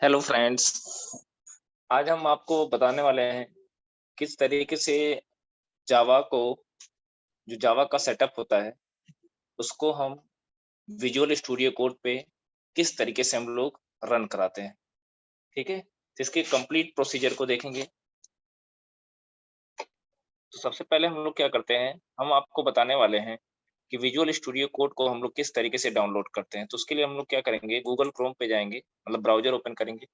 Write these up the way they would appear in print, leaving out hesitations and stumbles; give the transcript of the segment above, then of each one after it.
Hello friends. आज हम आपको बताने वाले हैं किस तरीके से जावा को जो जावा का सेटअप होता है उसको हम विजुअल स्टूडियो कोड पे किस तरीके से हम लोग रन कराते हैं। ठीक है, तो इसके कंप्लीट प्रोसीजर को देखेंगे। तो सबसे पहले हम लोग क्या करते हैं, हम आपको बताने वाले हैं कि विजुअल स्टूडियो कोड को हम लोग किस तरीके से डाउनलोड करते हैं। तो उसके लिए हम लोग क्या करेंगे, गूगल क्रोम पे जाएंगे, मतलब ब्राउजर ओपन करेंगे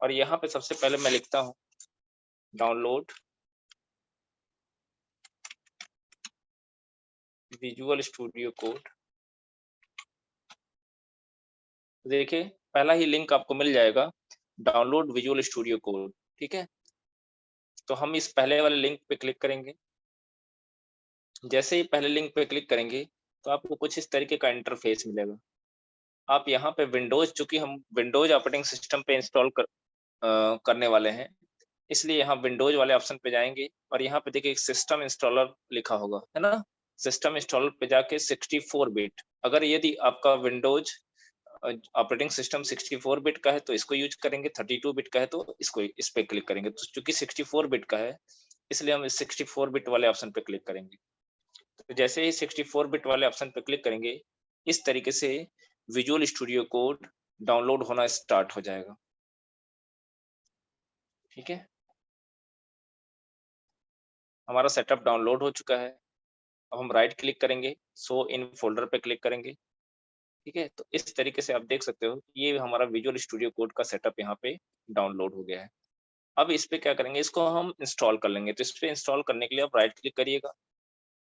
और यहाँ पे सबसे पहले मैं लिखता हूँ डाउनलोड विजुअल स्टूडियो कोड। देखिए, पहला ही लिंक आपको मिल जाएगा, डाउनलोड विजुअल स्टूडियो कोड। ठीक है, तो हम इस पहले वाले लिंक पे क्लिक करेंगे। जैसे ही पहले लिंक पे क्लिक करेंगे तो आपको कुछ इस तरीके का इंटरफेस मिलेगा। आप यहाँ पे विंडोज, चूंकि हम विंडोज ऑपरेटिंग सिस्टम पे करने वाले हैं, इसलिए यहाँ विंडोज वाले ऑप्शन पे जाएंगे और यहाँ पे देखिए सिस्टम इंस्टॉलर लिखा होगा, है ना। सिस्टम इंस्टॉलर पे जाके 64 बिट, अगर यदि आपका विंडोज ऑपरेटिंग सिस्टम 64 बिट का है तो इसको यूज करेंगे, 32 बिट का है तो इसको इस पे क्लिक करेंगे। तो चूंकि 64 बिट का है इसलिए हम इस 64 बिट वाले ऑप्शन पे क्लिक करेंगे। तो जैसे ही 64 बिट वाले ऑप्शन पे क्लिक करेंगे, इस तरीके से विजुअल स्टूडियो कोड डाउनलोड होना स्टार्ट हो जाएगा। ठीक है, हमारा सेटअप डाउनलोड हो चुका है। अब हम राइट क्लिक करेंगे, शो इन फोल्डर पे क्लिक करेंगे। ठीक है, तो इस तरीके से आप देख सकते हो ये हमारा विजुअल स्टूडियो कोड का सेटअप यहाँ पे डाउनलोड हो गया है। अब इस पे क्या करेंगे, इसको हम इंस्टॉल कर लेंगे। तो इस पे इंस्टॉल करने के लिए आप राइट क्लिक करिएगा।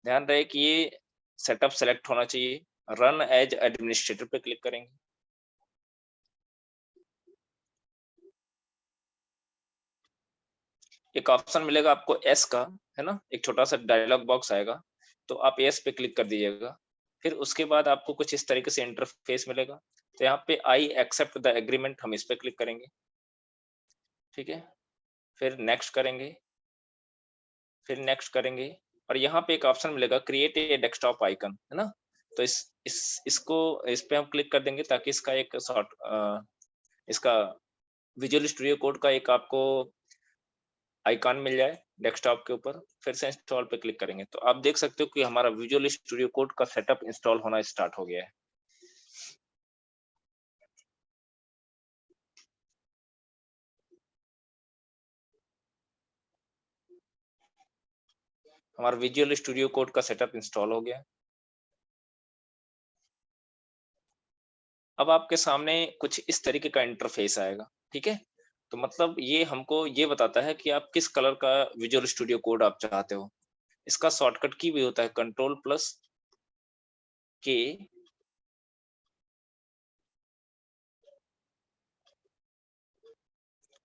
ध्यान रहे कि ये सेटअप सेलेक्ट होना चाहिए। रन एज एडमिनिस्ट्रेटर पे क्लिक करेंगे। एक ऑप्शन मिलेगा आपको एस का, है ना, एक छोटा सा डायलॉग बॉक्स आएगा, तो आप एस पे क्लिक कर दीजिएगा। फिर उसके बाद आपको कुछ इस तरीके से इंटरफेस मिलेगा। तो यहाँ पे आई एक्सेप्ट द एग्रीमेंट, हम इस पे क्लिक करेंगे। ठीक है, फिर नेक्स्ट करेंगे, फिर नेक्स्ट करेंगे और यहाँ पे एक ऑप्शन मिलेगा क्रिएट ए डेस्कटॉप आइकन, है ना। तो इसको इस पे हम क्लिक कर देंगे ताकि इसका एक इसका विजुअल स्टूडियो कोड का एक आपको आइकॉन मिल जाए डेस्कटॉप के ऊपर। फिर से इंस्टॉल पे क्लिक करेंगे तो आप देख सकते हो कि हमारा विजुअल स्टूडियो कोड का सेटअप इंस्टॉल होना स्टार्ट हो गया है। हमारा विजुअल स्टूडियो कोड का सेटअप इंस्टॉल हो गया है। अब आपके सामने कुछ इस तरीके का इंटरफेस आएगा। ठीक है, तो मतलब ये हमको ये बताता है कि आप किस कलर का विजुअल स्टूडियो कोड आप चाहते हो। इसका शॉर्टकट की भी होता है कंट्रोल प्लस के।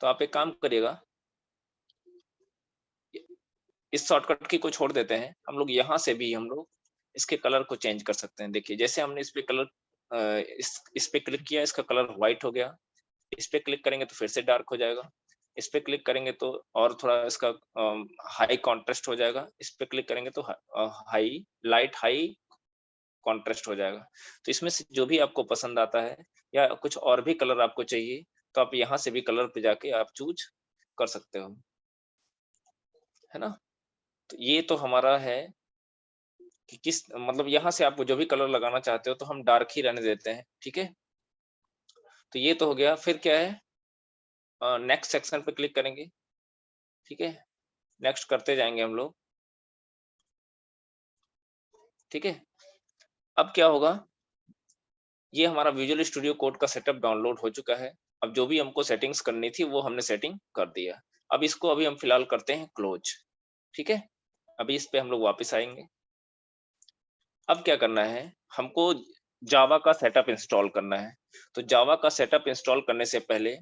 तो आप एक काम करिएगा, इस शॉर्टकट की को छोड़ देते हैं, हम लोग यहाँ से भी हम लोग इसके कलर को चेंज कर सकते हैं। देखिए, जैसे हमने इस पे कलर इस पे क्लिक किया, इसका कलर व्हाइट हो गया। इस पे क्लिक करेंगे तो फिर से डार्क हो जाएगा। इस पे क्लिक करेंगे तो और थोड़ा इसका हाई कॉन्ट्रास्ट हो जाएगा। इस पे क्लिक करेंगे तो हाई लाइट हाई कॉन्ट्रास्ट हो जाएगा। तो इसमें से जो भी आपको पसंद आता है या कुछ और भी कलर आपको चाहिए तो आप यहाँ से भी कलर पे जाके आप चूज कर सकते हो, है ना। तो ये तो हमारा है कि किस मतलब यहाँ से आप जो भी कलर लगाना चाहते हो तो हम डार्क ही रहने देते हैं। ठीक है, तो ये तो हो गया। फिर क्या है, नेक्स्ट सेक्शन पे क्लिक करेंगे। ठीक है, नेक्स्ट करते जाएंगे हम लोग। ठीक है, अब क्या होगा, ये हमारा विजुअल स्टूडियो कोड का सेटअप डाउनलोड हो चुका है। अब जो भी हमको सेटिंग्स करनी थी वो हमने सेटिंग कर दिया। अब इसको अभी हम फिलहाल करते हैं क्लोज। ठीक है, अभी इस पे हम लोग वापस आएंगे। अब क्या करना है, हमको जावा का सेटअप इंस्टॉल करना है। तो जावा का सेटअप इंस्टॉल करने से पहले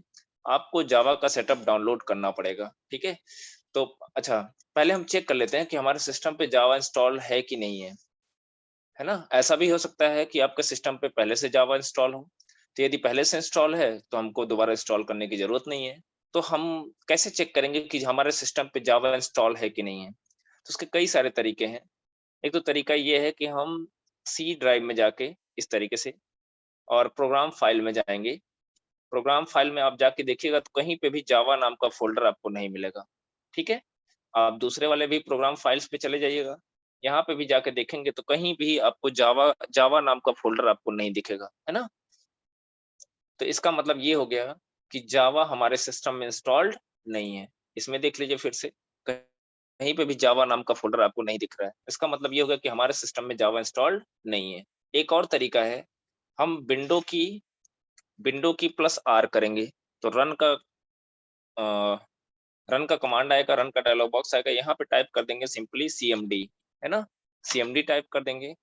आपको जावा का सेटअप डाउनलोड करना पड़ेगा। ठीक है, तो अच्छा, पहले हम चेक कर लेते हैं कि हमारे सिस्टम पे जावा इंस्टॉल है कि नहीं है ना। ऐसा भी हो सकता है कि आपके सिस्टम पे पहले से जावा इंस्टॉल हो। तो यदि पहले से इंस्टॉल है तो हमको दोबारा इंस्टॉल करने की जरूरत नहीं है। तो हम कैसे चेक करेंगे कि हमारे सिस्टम पे जावा इंस्टॉल है कि नहीं है। तो उसके कई सारे तरीके हैं। एक तो तरीका ये है कि हम सी ड्राइव में जाके इस तरीके से और प्रोग्राम फाइल में जाएंगे। प्रोग्राम फाइल में आप जाके देखिएगा तो कहीं पे भी जावा नाम का फ़ोल्डर आपको नहीं मिलेगा, ठीक है? आप दूसरे वाले भी प्रोग्राम फाइल्स पे चले जाइएगा, यहाँ पे भी जाके देखेंगे तो कहीं भी आपको जावा जावा नाम का फ़ोल्डर आपको नहीं दिखेगा, है ना? तो इसका मतलब ये हो गया कि जावा हमारे सिस्टम में इंस्टॉल्ड नहीं है। इसमें देख लीजिए फिर से, कहीं पे भी जावा नाम का फ़ोल्डर आपको नहीं दिख रहा है। इसका मतलब ये हो गया कि हमारे सिस्टम में जावा इंस्टॉल्ड नहीं है। एक और तरीका है, हम विंडो की प्लस आर करेंगे, तो अ, रन का कमांड आएगा, रन का डायलॉग बॉक्स आएगा, यहाँ पे टाइप कर देंगे सिंपली सीएमडी, है ना? सीएमडी टाइप कर देंगे।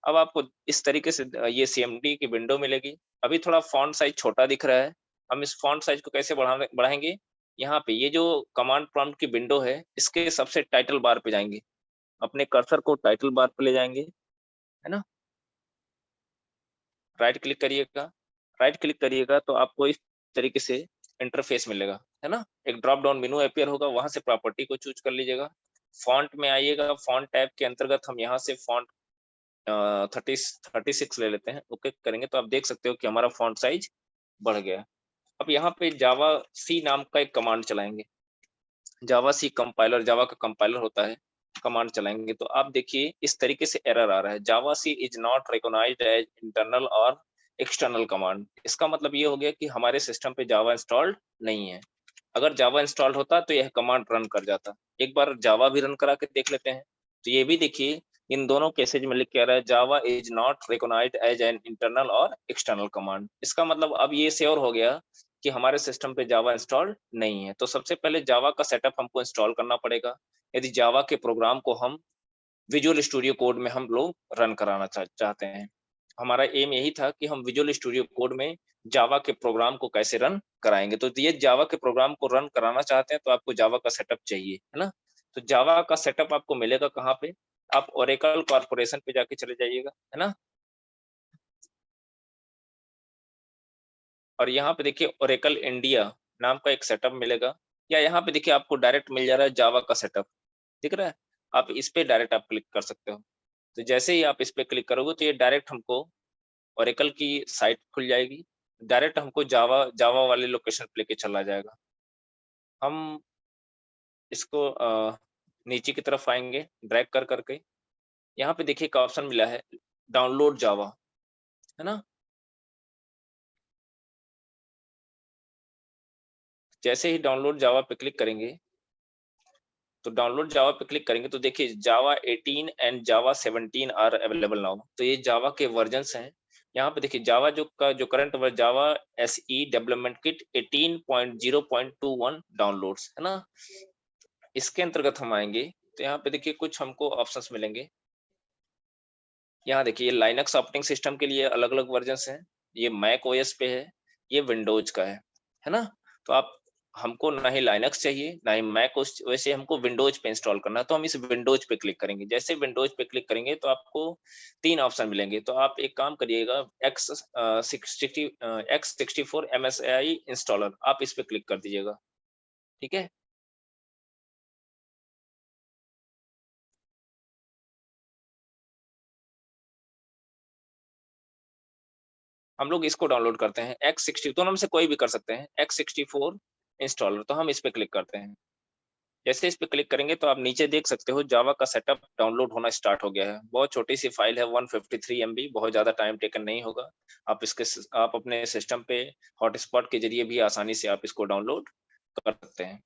अब आपको इस तरीके से ये सीएमडी की विंडो मिलेगी। अभी थोड़ा फ़ॉन्ट साइज़ छोटा दिख रहा है, हम इस फ़ॉन्ट साइज़ को कैसे बढ़ाएँगे? यहाँ पे ये जो कमांड प्रॉम्प्ट की विंडो है, इसके सबसे टाइटल बार पे जाएँगे, अपने कर्सर को टाइटल बार पे ले जाएँगे, है ना? राइट क्लिक करिएगा, राइट क्लिक करिएगा तो आपको इस तरीके से इंटरफ़ेस मिलेगा, है ना? एक ड्रॉप डाउन मेनू अपीयर होगा, वहाँ से प्रॉपर्टी को चूज़ कर लीजिएगा। फ़ॉन्ट में आइएगा, फ़ॉन्ट टैब के अंतर्गत हम यहाँ से फ़ॉन्ट 36 ले लेते हैं, ओके करेंगे तो आप देख सकते हो कि हमारा फ़ॉन्ट साइज़ बढ़ गया है। अब यहाँ पे जावा सी नाम का एक कमांड चलाएँगे। जावा सी कंपाइलर, जावा का कंपाइलर होता है, कमांड चलाएँगे तो आप देखिए इस तरीके से एरर आ रहा है, javac is not recognized as internal और एक्सटर्नल कमांड। इसका मतलब ये हो गया कि हमारे सिस्टम पे जावा इंस्टॉल्ड नहीं है। अगर जावा इंस्टॉल्ड होता तो यह कमांड रन कर जाता। एक बार जावा भी रन करा के देख लेते हैं। तो ये भी देखिए इन दोनों केसेज़ में लिख के आ रहा है Java is not recognized as an internal और एक्सटर्नल कमांड। इसका मतलब अब ये श्योर हो गया कि हमारे सिस्टम पे जावा इंस्टॉल्ड नहीं है। तो सबसे पहले जावा का सेटअप हमको इंस्टॉल करना पड़ेगा। यदि जावा के प्रोग्राम को हम विजुअल स्टूडियो कोड में हम लोग रन कराना चाहते हैं। हमारा एम यही था कि हम विजुअल स्टूडियो कोड में जावा के प्रोग्राम को कैसे रन कराएँगे। तो ये जावा के प्रोग्राम को रन कराना चाहते हैं तो आपको जावा का सेटअप चाहिए, है ना? तो जावा का सेटअप आपको मिलेगा कहाँ पे? आप ओरेकल कॉर्पोरेशन पे जाके चले जाइएगा, है ना? और यहाँ पे देखिए ओरेकल इंडिया नाम का एक सेटअप मिलेगा या यहाँ पे देखिए आपको डायरेक्ट मिल जा रहा है जावा का सेटअप, दिख रहा है? आप इस पे डायरेक्ट आप क्लिक कर सकते हो। तो जैसे ही आप इस पे क्लिक करोगे तो ये डायरेक्ट हमको ओरेकल की साइट खुल जाएगी। डायरेक्ट हमको जावा जावा वाले लोकेशन पे लेके चला जाएगा। हम इसको नीचे की तरफ आएँगे ड्रैग कर के, यहाँ पे देखिए एक ऑप्शन मिला है डाउनलोड जावा, है ना? जैसे ही डाउनलोड जावा पे क्लिक करेंगे तो डाउनलोड जावा पे क्लिक करेंगे तो देखिए Java 18 and Java 17 are available now. तो ये जावा के वर्जन्स हैं। यहाँ पे देखिए जावा जो करंट जावा एसई डेवलपमेंट किट 18.0.21 डाउनलोड्स, है ना? इसके अंतर्गत हम आएँगे तो यहाँ पे देखिए कुछ हमको ऑप्शंस मिलेंगे। यहाँ देखिए ये लाइनक्स ऑपरेटिंग सिस्टम के लिए अलग-अलग वर्जन्स हैं। ये मैक ओएस पे है, ये विंडोज़ का है ना? तो आप हमको ना ही लाइनक्स चाहिए, ना ही मैक ओएस वैसे हमको विंडोज़ पे इंस्टॉल करना है, तो हम इस विंडोज़ पे क्लिक करेंगे। जैसे विंडोज़ पे क्लिक करेंगे तो आपको 3 ऑप्शन मिलेंगे, तो आप एक काम करिएगा X64 MSI इंस्टॉलर आप इस पे क्लिक कर दीजिएगा, ठीक है? हम लोग इसको डाउनलोड करते हैं X60 दोनों में से कोई भी कर सकते हैं, X64 इंस्टॉलर तो हम इस पे क्लिक करते हैं। जैसे इस पे क्लिक करेंगे तो आप नीचे देख सकते हो जावा का सेटअप डाउनलोड होना स्टार्ट हो गया है। बहुत छोटी-सी फाइल है 153 एमबी बहुत ज़्यादा टाइम टेकन नहीं होगा। आप अपने सिस्टम पे हॉटस्पॉट के ज़रिए भी आसानी से आप इसको डाउनलोड कर सकते हैं।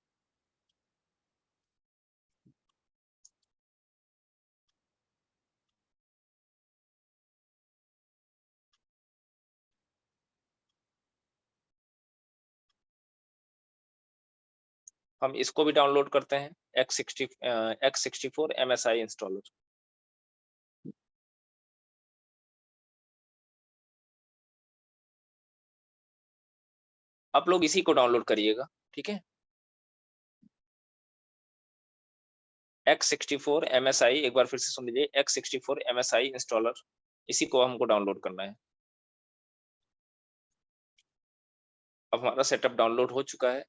हम इसको भी डाउनलोड करते हैं X64 MSI इंस्टॉलर। आप लोग इसी को डाउनलोड करिएगा, ठीक है? X64 MSI एक बार फिर से सुन लीजिए X64 MSI इंस्टॉलर इसी को हमको डाउनलोड करना है। अब हमारा सेटअप डाउनलोड हो चुका है।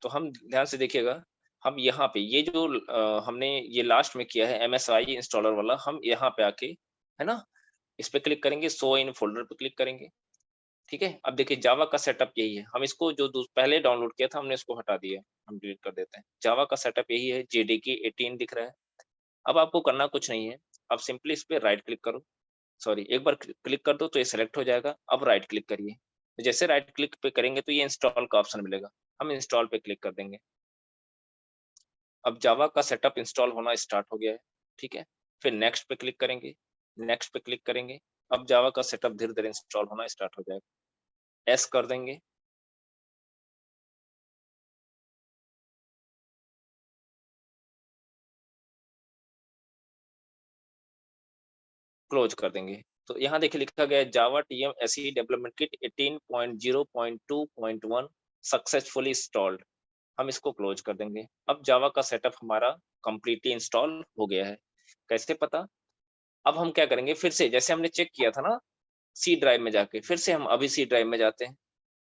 तो हम ध्यान से देखिएगा, हम यहाँ पे ये जो हमने ये लास्ट में किया है एमएसआई इंस्टॉलर वाला, हम यहाँ पे आके, है ना? इस पे क्लिक करेंगे, शो इन फ़ोल्डर पे क्लिक करेंगे। ठीक है। अब देखिए जावा का सेटअप यही है, हम इसको जो पहले डाउनलोड किया था हमने इसको हटा दिया, हम डिलीट कर देते हैं। जावा का सेटअप यही है, जेडीके 18 दिख रहा है। अब आपको करना कुछ नहीं है, आप सिंपली इस पे राइट क्लिक करो, सॉरी एक बार क्लिक कर दो तो ये सेलेक्ट हो जाएगा। अब राइट क्लिक करिए, तो जैसे राइट क्लिक पे करेंगे तो ये इंस्टॉल का ऑप्शन मिलेगा, हम इंस्टॉल पे क्लिक कर देंगे। अब जावा का सेटअप इंस्टॉल होना स्टार्ट हो गया है, ठीक है। फिर नेक्स्ट पे क्लिक करेंगे, नेक्स्ट पे क्लिक करेंगे। अब जावा का सेटअप धीरे-धीरे इंस्टॉल होना स्टार्ट हो जाएगा। एस कर देंगे, क्लोज कर देंगे। तो यहाँ देखिए लिखा गया है Java TM SE development kit 18.0.2.1 successfully installed. हम इसको क्लोज कर देंगे। अब जावा का सेटअप हमारा कंप्लीटली इंस्टॉल हो गया है। कैसे पता? अब हम क्या करेंगे, फिर से जैसे हमने चेक किया था ना सी ड्राइव में जाके, फिर से हम अभी सी ड्राइव में जाते हैं,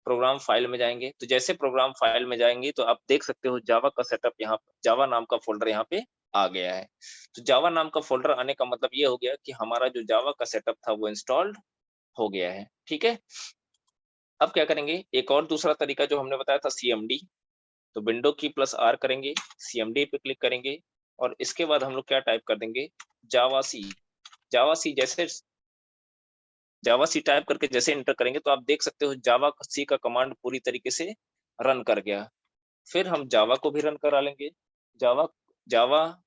प्रोग्राम फाइल में जाएंगे। तो जैसे प्रोग्राम फाइल में जाएंगे तो आप देख सकते हो जावा का सेटअप यहाँ, जावा नाम का फोल्डर यहाँ पे आ गया है। तो जावा नाम का फोल्डर आने का मतलब ये हो गया कि हमारा जो जावा का सेटअप था वो इंस्टॉल्ड हो गया है, ठीक है। अब क्या करेंगे, एक और दूसरा तरीका जो हमने बताया था सीएमडी, तो विंडो की प्लस आर करेंगे, सीएमडी पे क्लिक करेंगे और इसके बाद हम लोग क्या टाइप कर देंगे, जावा सी। जावा सी जैसे जावा सी टाइप करके जैसे एंटर करेंगे तो आप देख सकते हो जावा सी का कमांड पूरी तरीके से रन कर गया। फिर हम जावा को भी रन करा लेंगे। जावा जावा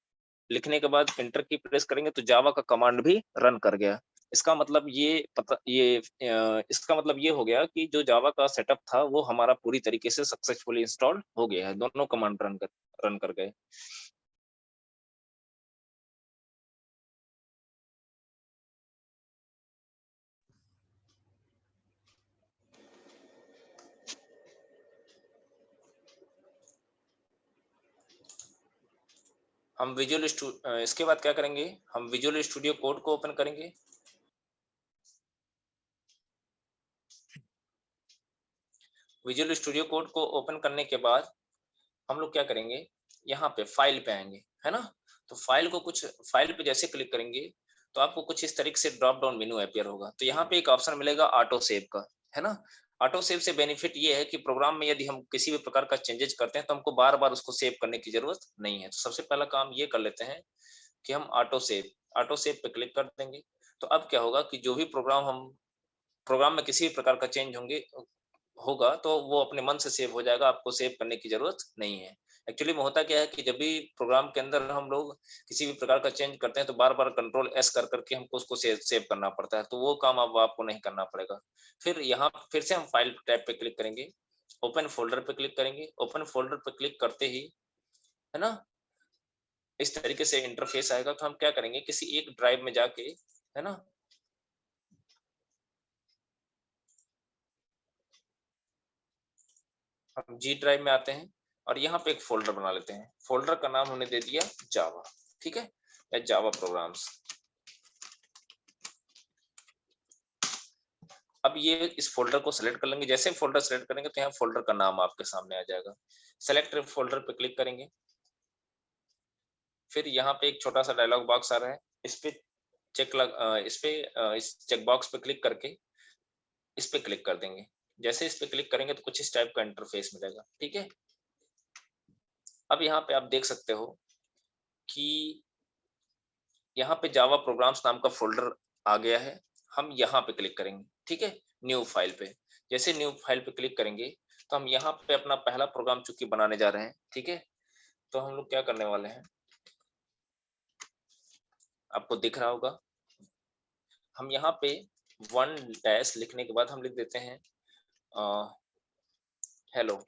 लिखने के बाद एंटर की प्रेस करेंगे तो जावा का कमांड भी रन कर गया। इसका मतलब इसका मतलब ये हो गया कि जो जावा का सेटअप था वो हमारा पूरी तरीके से सक्सेसफुली इंस्टॉल हो गया है, दोनों कमांड रन कर गए। हम इसके बाद क्या करेंगे, हम विजुअल स्टूडियो कोड को ओपन करेंगे। विजुअल स्टूडियो कोड को ओपन करने के बाद हम लोग क्या करेंगे, यहाँ पे फाइल पे आएंगे, है ना। तो फाइल पे जैसे क्लिक करेंगे तो आपको कुछ इस तरीके से ड्रॉप डाउन मेन्यू अपीयर होगा। तो यहाँ पे एक ऑप्शन मिलेगा ऑटो सेव का, है ना। ऑटो सेव से बेनिफिट ये है कि प्रोग्राम में यदि हम किसी भी प्रकार का चेंजेस करते हैं तो हमको बार बार उसको सेव करने की जरूरत नहीं है। तो सबसे पहला काम ये कर लेते हैं कि हम ऑटो सेव पे क्लिक कर देंगे। तो अब क्या होगा कि जो भी प्रोग्राम में किसी भी प्रकार का चेंज होगा तो वो अपने मन से सेव हो जाएगा, आपको सेव करने की जरूरत नहीं है। एक्चुअली में होता क्या है कि जब भी प्रोग्राम के अंदर हम लोग किसी भी प्रकार का चेंज करते हैं तो बार बार कंट्रोल एस कर करके हमको उसको सेव करना पड़ता है, तो वो काम अब आपको नहीं करना पड़ेगा। फिर यहाँ फिर से हम फाइल टैब पे क्लिक करेंगे, ओपन फोल्डर पे क्लिक करेंगे। ओपन फोल्डर पे क्लिक करते ही, है ना, इस तरीके से इंटरफेस आएगा। तो हम क्या करेंगे, किसी एक ड्राइव में जाके, है ना, हम जी ड्राइव में आते हैं और यहाँ पे एक फोल्डर बना लेते हैं। फोल्डर का नाम हमने दे दिया जावा, ठीक है, या जावा प्रोग्राम्स। अब ये इस फोल्डर को सिलेक्ट कर लेंगे। जैसे फोल्डर सिलेक्ट करेंगे तो यहाँ फोल्डर का नाम आपके सामने आ जाएगा। सेलेक्ट फोल्डर पे क्लिक करेंगे। फिर यहाँ पे एक छोटा सा डायलॉग बॉक्स आ रहा है, इस पे इस चेक बॉक्स पे क्लिक करके इस पे क्लिक कर देंगे। जैसे इस पे क्लिक करेंगे तो कुछ इस टाइप का इंटरफेस मिलेगा, ठीक है। अब यहाँ पे आप देख सकते हो कि यहाँ पे जावा प्रोग्राम्स नाम का फोल्डर आ गया है। हम यहाँ पे क्लिक करेंगे, ठीक है, न्यू फाइल पे। जैसे न्यू फाइल पे क्लिक करेंगे तो हम यहाँ पे अपना पहला प्रोग्राम चूंकि बनाने जा रहे हैं, ठीक है। तो हम लोग क्या करने वाले हैं, आपको दिख रहा होगा, हम यहाँ पे 1 डैश लिखने के बाद हम लिख देते हैं हेलो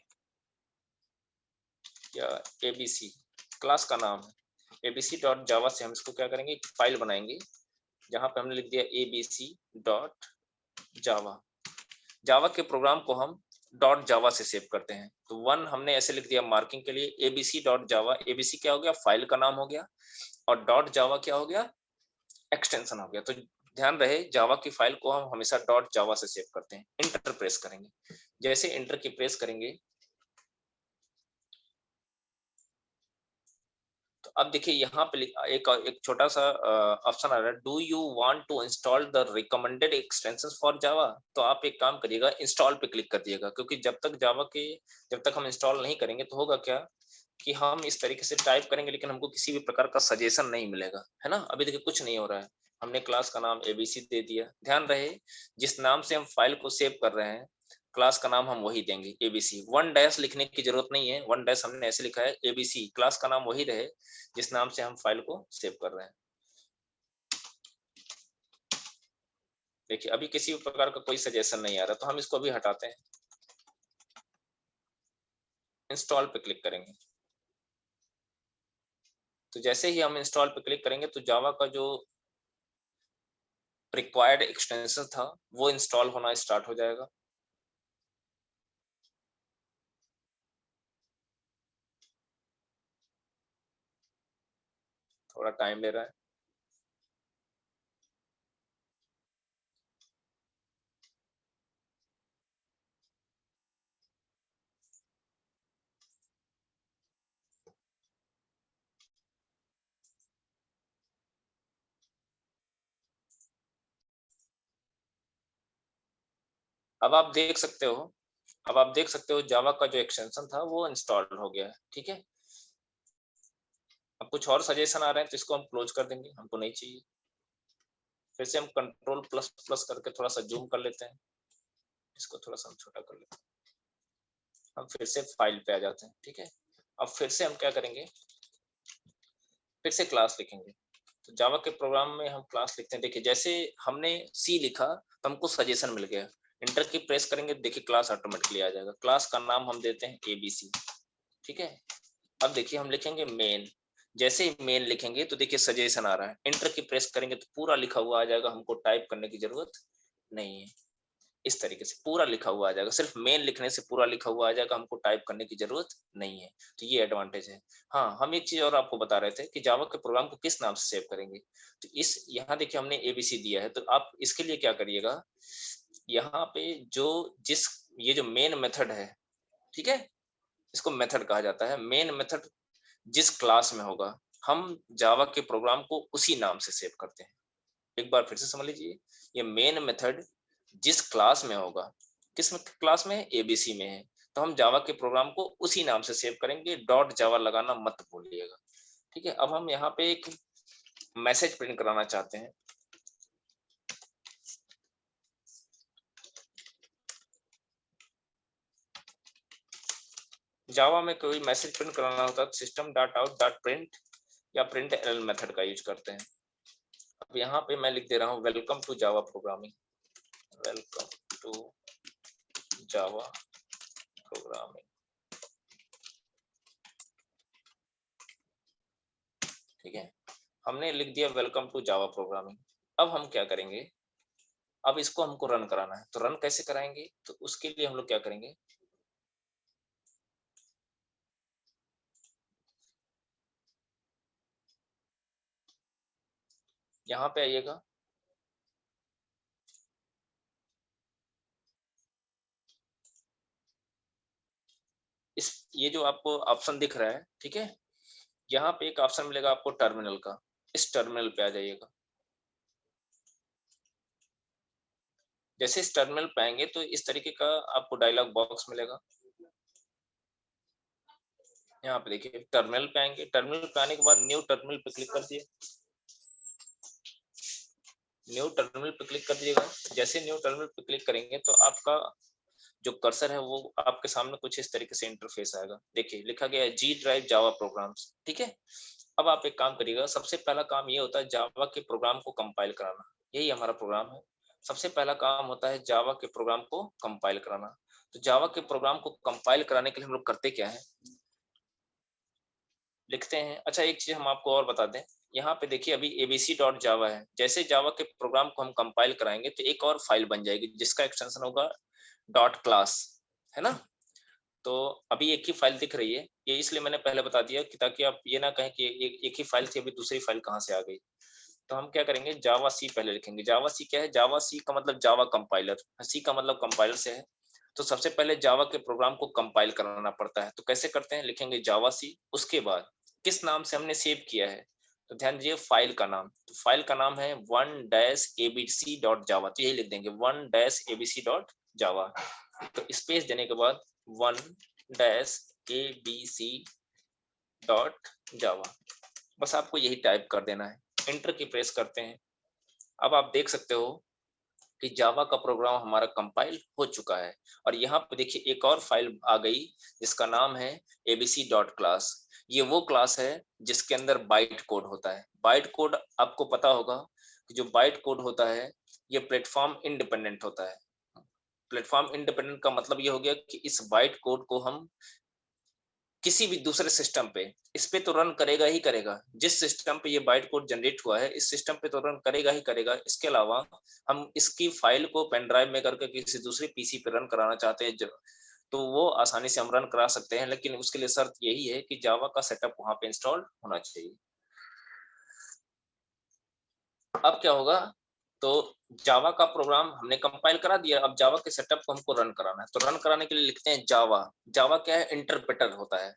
या एबीसी, क्लास का नाम है एबीसी डॉट जावा। से हम इसको क्या करेंगे, एक फाइल बनाएंगे जहाँ पे हमने लिख दिया एबीसी डॉट जावा। जावा के प्रोग्राम को हम डॉट जावा से सेव करते हैं। तो 1 हमने ऐसे लिख दिया मार्किंग के लिए, एबीसी डॉट जावा। एबीसी क्या हो गया, फाइल का नाम हो गया, और डॉट जावा क्या हो गया, एक्सटेंशन हो गया। तो ध्यान रहे जावा की फाइल को हम हमेशा डॉट जावा से सेव करते हैं। इंटर प्रेस करेंगे। जैसे इंटर की प्रेस करेंगे तो अब देखिए यहाँ पे एक छोटा सा ऑप्शन आ रहा है, do you want to install the recommended extensions for Java. तो आप एक काम करिएगा, इंस्टॉल पे क्लिक कर दिएगा, क्योंकि जब तक हम इंस्टॉल नहीं करेंगे तो होगा क्या कि हम इस तरीके से टाइप करेंगे लेकिन हमको किसी भी प्रकार का सजेशन नहीं मिलेगा, है ना। अभी देखिए कुछ नहीं हो रहा है, हमने क्लास का नाम एबीसी दे दिया। ध्यान रहे, जिस नाम से हम फाइल को सेव कर रहे हैं, क्लास का नाम हम वही देंगे, एबीसी। वन डैश लिखने की जरूरत नहीं है, वन डैश हमने ऐसे लिखा है एबीसी, क्लास का नाम वही रहे जिस नाम से हम फाइल को सेव कर रहे हैं। देखिए अभी किसी भी प्रकार का कोई सजेशन नहीं आ रहा, तो हम इसको अभी हटाते हैं, इंस्टॉल पे क्लिक करेंगे। तो जैसे ही हम इंस्टॉल पे क्लिक करेंगे तो जावा का जो रिक्वायर्ड एक्सटेंशन था वो इंस्टॉल होना स्टार्ट हो जाएगा। थोड़ा टाइम ले रहा है। अब आप देख सकते हो जावा का जो एक्सटेंशन था वो इंस्टॉल हो गया है, ठीक है। अब कुछ और सजेशन आ रहे हैं तो इसको हम क्लोज कर देंगे, हमको नहीं चाहिए। फिर से हम कंट्रोल प्लस प्लस करके थोड़ा सा जूम कर लेते हैं, इसको थोड़ा सा हम छोटा कर लेते हैं। हम फिर से फाइल पे आ जाते हैं, ठीक है। अब फिर से हम क्या करेंगे, फिर से क्लास लिखेंगे। तो जावा के प्रोग्राम में हम क्लास लिखते हैं। देखिए जैसे हमने सी लिखा तो हमको सजेशन मिल गया, इंटर की प्रेस करेंगे, देखिए क्लास ऑटोमेटिकली आ जाएगा। क्लास का नाम हम देते हैं एबीसी, ठीक है। अब देखिए हम लिखेंगे मेन, जैसे ही मेन लिखेंगे तो देखिए सजेशन आ रहा है, इंटर की प्रेस करेंगे तो पूरा लिखा हुआ आ जाएगा, हमको टाइप करने की जरूरत नहीं है। इस तरीके से पूरा लिखा हुआ आ जाएगा, सिर्फ मेन लिखने से पूरा लिखा हुआ आ जाएगा, हमको टाइप करने की जरूरत नहीं है। तो ये एडवांटेज है। हाँ, हम एक चीज और आपको बता रहे थे कि जावा के प्रोग्राम को किस नाम से सेव करेंगे। तो इस यहाँ देखिए हमने एबीसी दिया है, तो आप इसके लिए क्या करिएगा, यहाँ पे जो जिस ये जो मेन मेथड है, ठीक है, इसको मेथड कहा जाता है। मेन मेथड जिस क्लास में होगा, हम जावा के प्रोग्राम को उसी नाम से सेव करते हैं। एक बार फिर से समझ लीजिए, ये मेन मेथड जिस क्लास में होगा, किस क्लास में है, एबीसी में है, तो हम जावा के प्रोग्राम को उसी नाम से सेव करेंगे, डॉट जावा लगाना मत भूलिएगा, ठीक है। अब हम यहाँ पे एक मैसेज प्रिंट कराना चाहते हैं। जावा में कोई मैसेज प्रिंट कराना होता है system dot out dot print या प्रिंट एल मेथड का यूज करते हैं। अब यहाँ पे मैं लिख दे रहा हूँ welcome to Java programming, welcome to Java programming, ठीक है। हमने लिख दिया वेलकम टू जावा प्रोग्रामिंग। अब हम क्या करेंगे, अब इसको हमको रन कराना है, तो रन कैसे कराएंगे, तो उसके लिए हम लोग क्या करेंगे, यहाँ पे आइएगा, इस ये जो आपको ऑप्शन दिख रहा है, ठीक है, यहाँ पे एक ऑप्शन मिलेगा आपको टर्मिनल का, इस टर्मिनल पे आ जाइएगा। जैसे इस टर्मिनल पे आएंगे तो इस तरीके का आपको डायलॉग बॉक्स मिलेगा। यहाँ पे देखिए टर्मिनल पे आएंगे, टर्मिनल पे आने के बाद न्यू टर्मिनल पे क्लिक कर दिए, न्यू टर्मिनल पे क्लिक कर दिएगा। जैसे न्यू टर्मिनल पे क्लिक करेंगे तो आपका जो कर्सर है वो आपके सामने कुछ इस तरीके से इंटरफेस आएगा। देखिए लिखा गया है जी ड्राइव जावा प्रोग्राम्स, ठीक है। अब आप एक काम करिएगा, सबसे पहला काम ये होता है जावा के प्रोग्राम को कंपाइल कराना, यही हमारा प्रोग्राम है। सबसे पहला काम होता है जावा के प्रोग्राम को कंपाइल कराना। तो जावा के प्रोग्राम को कंपाइल कराने के लिए हम लोग करते क्या है, लिखते हैं। अच्छा एक चीज हम आपको और बता दें, यहाँ पे देखिए अभी abc.java है, जैसे जावा के प्रोग्राम को हम कंपाइल कराएंगे तो एक और फाइल बन जाएगी जिसका एक्सटेंशन होगा डॉट क्लास, है ना। तो अभी एक ही फाइल दिख रही है, ये इसलिए मैंने पहले बता दिया कि ताकि आप ये ना कहें कि एक ही फाइल थी अभी दूसरी फाइल कहाँ से आ गई। तो हम क्या करेंगे, जावा सी पहले लिखेंगे। जावा सी क्या है, जावा सी का मतलब जावा कंपाइलर, सी का मतलब कंपाइलर से है। तो सबसे पहले जावा के प्रोग्राम को कंपाइल कराना पड़ता है, तो कैसे करते हैं, लिखेंगे जावा सी, उसके बाद किस नाम से हमने सेव किया है, तो ध्यान दीजिए फाइल का नाम, तो फाइल का नाम है 1-abc.java, तो यही लिख देंगे 1-abc.java। तो स्पेस देने के बाद 1-abc.java, बस आपको यही टाइप कर देना है, एंटर की प्रेस करते हैं। अब आप देख सकते हो कि जावा का प्रोग्राम हमारा कंपाइल हो चुका है, और यहाँ पे देखिए एक और फाइल आ गई जिसका नाम है abc.class। ये वो क्लास है जिसके अंदर बाइट कोड होता है। बाइट कोड आपको पता होगा कि जो बाइट कोड होता है ये प्लेटफॉर्म इंडिपेंडेंट होता है। प्लेटफॉर्म इंडिपेंडेंट का मतलब ये हो गया कि इस बाइट कोड को हम किसी भी दूसरे सिस्टम पे, इस पे तो रन करेगा ही करेगा, जिस सिस्टम पे ये बाइट कोड जनरेट हुआ है इस सिस्टम पे तो रन करेगा ही करेगा। इसके अलावा हम इसकी फाइल को पेन ड्राइव में करके किसी दूसरे पीसी पे रन कराना चाहते हैं तो वो आसानी से हम रन करा सकते हैं, लेकिन उसके लिए शर्त यही है कि जावा का सेटअप वहां पे इंस्टॉल्ड होना चाहिए। अब क्या होगा, तो जावा का प्रोग्राम हमने कंपाइल करा दिया, अब जावा के सेटअप को हमको रन कराना है, तो रन कराने के लिए लिखते हैं जावा। जावा क्या है, इंटरप्रेटर होता है।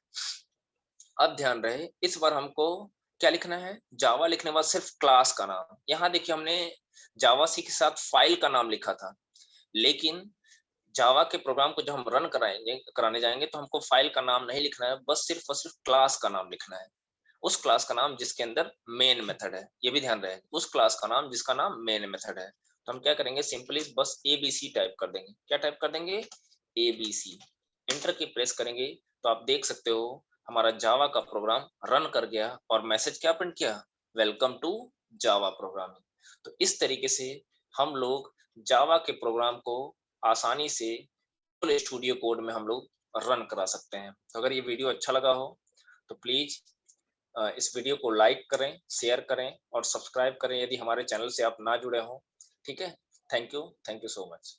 अब ध्यान रहे इस बार हमको क्या लिखना है, जावा लिखने के बाद सिर्फ क्लास का नाम। यहाँ देखिए हमने जावा सी के साथ फाइल का नाम लिखा था, लेकिन जावा के प्रोग्राम को जब हम रन कराने जाएंगे तो हमको फाइल का नाम नहीं लिखना है, बस सिर्फ और सिर्फ क्लास का नाम लिखना है। उस क्लास का नाम जिसके अंदर मेन मेथड है, ये भी ध्यान रहे, उस क्लास का नाम जिसका नाम मेन मेथड है। तो हम क्या करेंगे, सिंपली बस एबीसी टाइप कर देंगे। क्या टाइप कर देंगे, एबीसी। इंटर की प्रेस करेंगे तो आप देख सकते हो हमारा जावा का प्रोग्राम रन कर गया और मैसेज क्या प्रिंट किया, वेलकम टू जावा प्रोग्रामिंग। तो इस तरीके से हम लोग जावा के प्रोग्राम को आसानी से स्टूडियो कोड में हम लोग रन करा सकते हैं। तो अगर ये वीडियो अच्छा लगा हो तो प्लीज इस वीडियो को लाइक करें, शेयर करें और सब्सक्राइब करें यदि हमारे चैनल से आप ना जुड़े हो। ठीक है, थैंक यू सो मच।